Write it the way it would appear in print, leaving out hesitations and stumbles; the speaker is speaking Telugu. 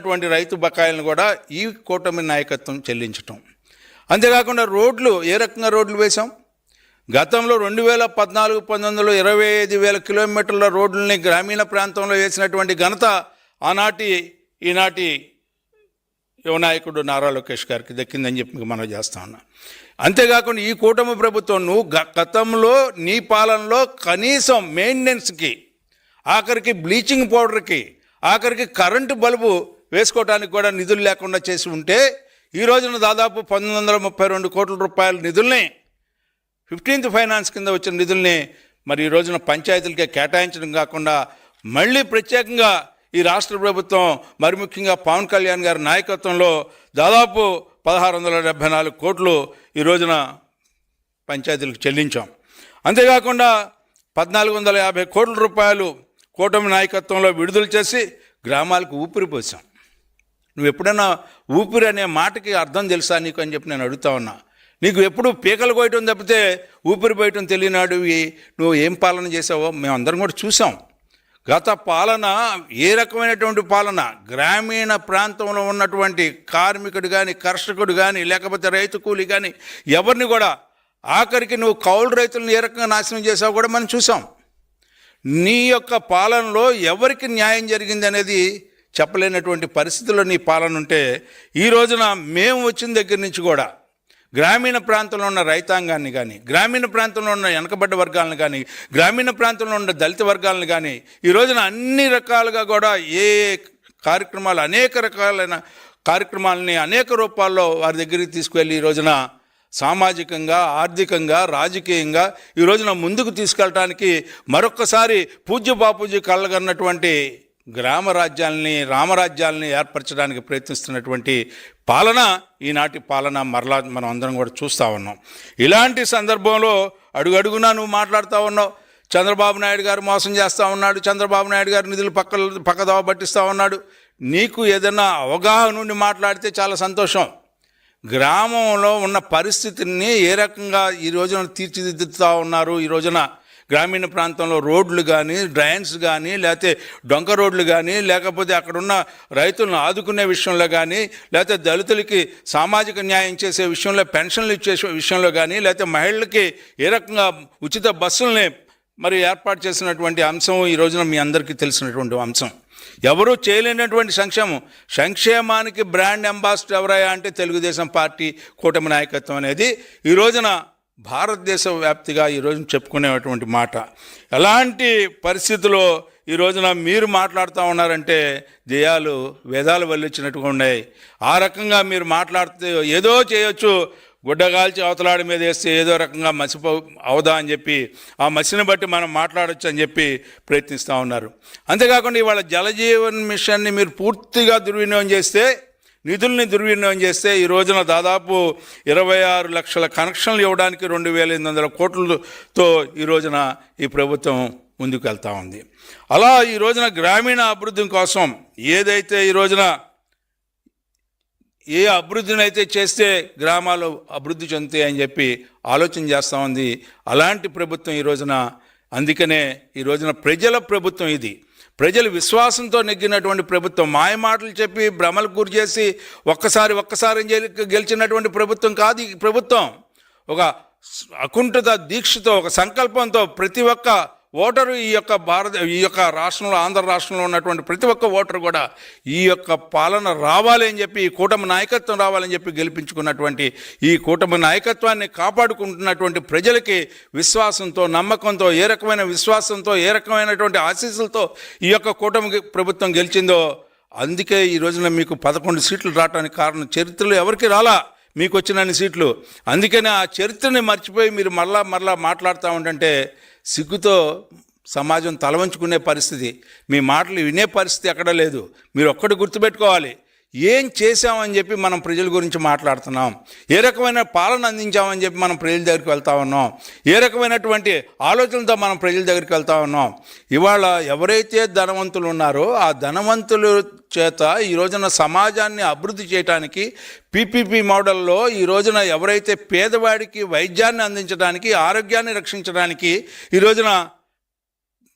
ఉన్నటువంటి రైతు బకాయిలను కూడా ఈ కూటమి నాయకత్వం చెల్లించటం. అంతేకాకుండా రోడ్లు ఏ రకంగా రోడ్లు వేశాం. గతంలో 2014-19లో 25,000 కిలోమీటర్ల రోడ్లని గ్రామీణ ప్రాంతంలో వేసినటువంటి ఘనత ఈనాటి యువ నాయకుడు నారా లోకేష్ గారికి దక్కిందని చెప్పి మనం చేస్తా ఉన్నాం. అంతేకాకుండా ఈ కూటమి ప్రభుత్వం నువ్వు గతంలో నీ పాలనలో కనీసం మెయింటెనెన్స్కి, ఆఖరికి బ్లీచింగ్ పౌడర్కి, ఆఖరికి కరెంటు బల్బు వేసుకోవడానికి కూడా నిధులు లేకుండా చేసి ఉంటే ఈ రోజున దాదాపు 1932 కోట్ల రూపాయల నిధుల్ని 15th ఫైనాన్స్ కింద వచ్చిన నిధుల్ని మరి ఈ రోజున పంచాయతీలకే కేటాయించడం కాకుండా మళ్ళీ ప్రత్యేకంగా ఈ రాష్ట్ర ప్రభుత్వం మరి ముఖ్యంగా పవన్ కళ్యాణ్ గారి నాయకత్వంలో దాదాపు 1674 కోట్లు ఈ రోజున పంచాయతీలకు చెల్లించాం. అంతేకాకుండా 1450 కోట్ల రూపాయలు కూటమి నాయకత్వంలో విడుదల చేసి గ్రామాలకు ఊపిరి పోసాం. నువ్వు ఎప్పుడైనా ఊపిరి అనే మాటకి అర్థం తెలుసా నీకు అని చెప్పి నేను అడుగుతా ఉన్నా. నీకు ఎప్పుడు పీకలు పోయటం తప్పితే ఊపిరి పోయటం తెలియనాడు నువ్వు ఏం పాలన చేసావో మేమందరం కూడా చూసాం. గత పాలన ఏ రకమైనటువంటి పాలన, గ్రామీణ ప్రాంతంలో ఉన్నటువంటి కార్మికుడు కానీ, కర్షకుడు కానీ, లేకపోతే రైతు కూలి కానీ ఎవరిని కూడా, ఆఖరికి నువ్వు కౌలు రైతులను ఏ రకంగా నాశనం చేసావు కూడా మనం చూసాం. నీ యొక్క పాలనలో ఎవరికి న్యాయం జరిగింది అనేది చెప్పలేనటువంటి పరిస్థితుల్లో నీ పాలన ఉంటే ఈ రోజున మేము వచ్చిన దగ్గర నుంచి కూడా గ్రామీణ ప్రాంతంలో ఉన్న రైతాంగాన్ని కానీ, గ్రామీణ ప్రాంతంలో ఉన్న వెనకబడ్డ వర్గాలను కానీ, గ్రామీణ ప్రాంతంలో ఉన్న దళిత వర్గాలను కానీ ఈ రోజున అన్ని రకాలుగా కూడా కార్యక్రమాలు, అనేక రకాలైన కార్యక్రమాలని అనేక రూపాల్లో వారి దగ్గరికి తీసుకువెళ్ళి ఈ రోజున సామాజికంగా, ఆర్థికంగా, రాజకీయంగా ఈ రోజున ముందుకు తీసుకెళ్ళటానికి మరొక్కసారి పూజ్య బాపూజీ కళ్ళగన్నటువంటి గ్రామ రాజ్యాలని, రామరాజ్యాలని ఏర్పరచడానికి ప్రయత్నిస్తున్నటువంటి పాలన ఈనాటి పాలన మరలా మనం అందరం కూడా చూస్తూ ఉన్నాం. ఇలాంటి సందర్భంలో అడుగడుగునా నువ్వు మాట్లాడుతూ ఉన్నావు. చంద్రబాబు నాయుడు గారు మోసం చేస్తూ ఉన్నాడు, చంద్రబాబు నాయుడు గారు నిధులు పక్కదోవ పట్టిస్తూ ఉన్నాడు. నీకు ఏదైనా అవగాహన నుండి మాట్లాడితే చాలా సంతోషం. గ్రామంలో ఉన్న పరిస్థితిని ఏ రకంగా ఈ రోజున తీర్చిదిద్దుతూ ఉన్నారు. ఈ రోజున గ్రామీణ ప్రాంతంలో రోడ్లు కానీ, డ్రైన్స్ కానీ, లేకపోతే డొంక రోడ్లు కానీ, లేకపోతే అక్కడున్న రైతులను ఆదుకునే విషయంలో కానీ, లేకపోతే దళితులకి సామాజిక న్యాయం చేసే విషయంలో, పెన్షన్లు ఇచ్చే విషయంలో కానీ, లేకపోతే మహిళలకి ఏ రకంగా ఉచిత బస్సుల్ని మరి ఏర్పాటు చేసినటువంటి అంశం ఈ రోజున మీ అందరికీ తెలిసినటువంటి అంశం. ఎవరూ చేయలేనటువంటి సంక్షేమానికి బ్రాండ్ అంబాసిడర్ ఎవరయ్యా అంటే తెలుగుదేశం పార్టీ కూటమి నాయకత్వం అనేది ఈ రోజున భారతదేశ వ్యాప్తిగా ఈ రోజున చెప్పుకునేటువంటి మాట. ఎలాంటి పరిస్థితుల్లో ఈ రోజున మీరు మాట్లాడుతూ ఉన్నారంటే జయాలు వేదాలు వల్లించినట్టుగా ఉన్నాయి. ఆ రకంగా మీరు మాట్లాడితే ఏదో చేయొచ్చు, గుడ్డగాల్చి అవతలాడి మీద వేస్తే ఏదో రకంగా అవదా అని చెప్పి ఆ మసిని బట్టి మనం మాట్లాడవచ్చు అని చెప్పి ప్రయత్నిస్తూ ఉన్నారు. అంతేకాకుండా ఇవాళ జలజీవన్ మిషన్ని మీరు పూర్తిగా దుర్వినియోగం చేస్తే, నిధుల్ని దుర్వినియోగం చేస్తే ఈ రోజున దాదాపు 26 లక్షల కనెక్షన్లు ఇవ్వడానికి 2,800 కోట్లతో ఈ రోజున ఈ ప్రభుత్వం ముందుకు వెళ్తూ ఉంది. అలా ఈ రోజున గ్రామీణ అభివృద్ధి కోసం ఏదైతే ఈ రోజున ఏ అభివృద్ధిని అయితే చేస్తే గ్రామాలు అభివృద్ధి చెందుతాయి అని చెప్పి ఆలోచన చేస్తూ ఉంది అలాంటి ప్రభుత్వం ఈ రోజున. అందుకనే ఈ రోజున ప్రజల ప్రభుత్వం ఇది. ప్రజలు విశ్వాసంతో నెగ్గినటువంటి ప్రభుత్వం. మాయ మాటలు చెప్పి భ్రమలకు గురి చేసి ఒక్కసారి గెలిచినటువంటి ప్రభుత్వం కాదు ఈ ప్రభుత్వం. ఒక అకుంఠిత దీక్షతో, ఒక సంకల్పంతో ప్రతి ఒక్క ఓటరు ఈ యొక్క రాష్ట్రంలో, ఆంధ్ర రాష్ట్రంలో ఉన్నటువంటి ప్రతి ఒక్క ఓటరు కూడా ఈ యొక్క పాలన రావాలి అని చెప్పి, ఈ కూటమి నాయకత్వం రావాలని చెప్పి గెలిపించుకున్నటువంటి ఈ కూటమి నాయకత్వాన్ని కాపాడుకుంటున్నటువంటి ప్రజలకి విశ్వాసంతో, నమ్మకంతో, ఏ రకమైన విశ్వాసంతో, ఏ రకమైనటువంటి ఆశీస్సులతో ఈ యొక్క కూటమి ప్రభుత్వం గెలిచిందో అందుకే ఈ రోజున మీకు 11 సీట్లు రావడానికి కారణం. చరిత్రలో ఎవరికి రాలా మీకు వచ్చినన్ని సీట్లు. అందుకని ఆ చరిత్రని మర్చిపోయి మీరు మరలా మాట్లాడుతూ ఉంటే సిగ్గుతో సమాజం తలవంచుకునే పరిస్థితి, మీ మాటలు వినే పరిస్థితి ఎక్కడ లేదు. మీరు ఒక్కటి గుర్తుపెట్టుకోవాలి, ఏం చేశామని చెప్పి మనం ప్రజల గురించి మాట్లాడుతున్నాం, ఏ రకమైన పాలన అందించామని చెప్పి మనం ప్రజల దగ్గరికి వెళ్తా ఉన్నాం, ఏ రకమైనటువంటి ఆలోచనలతో మనం ప్రజల దగ్గరికి వెళ్తా ఉన్నాం. ఇవాళ ఎవరైతే ధనవంతులు ఉన్నారో ఆ ధనవంతుల చేత ఈ రోజున సమాజాన్ని అభివృద్ధి చేయడానికి పీపీపీ మోడల్లో ఈ రోజున ఎవరైతే పేదవాడికి వైద్యాన్ని అందించడానికి, ఆరోగ్యాన్ని రక్షించడానికి ఈ రోజున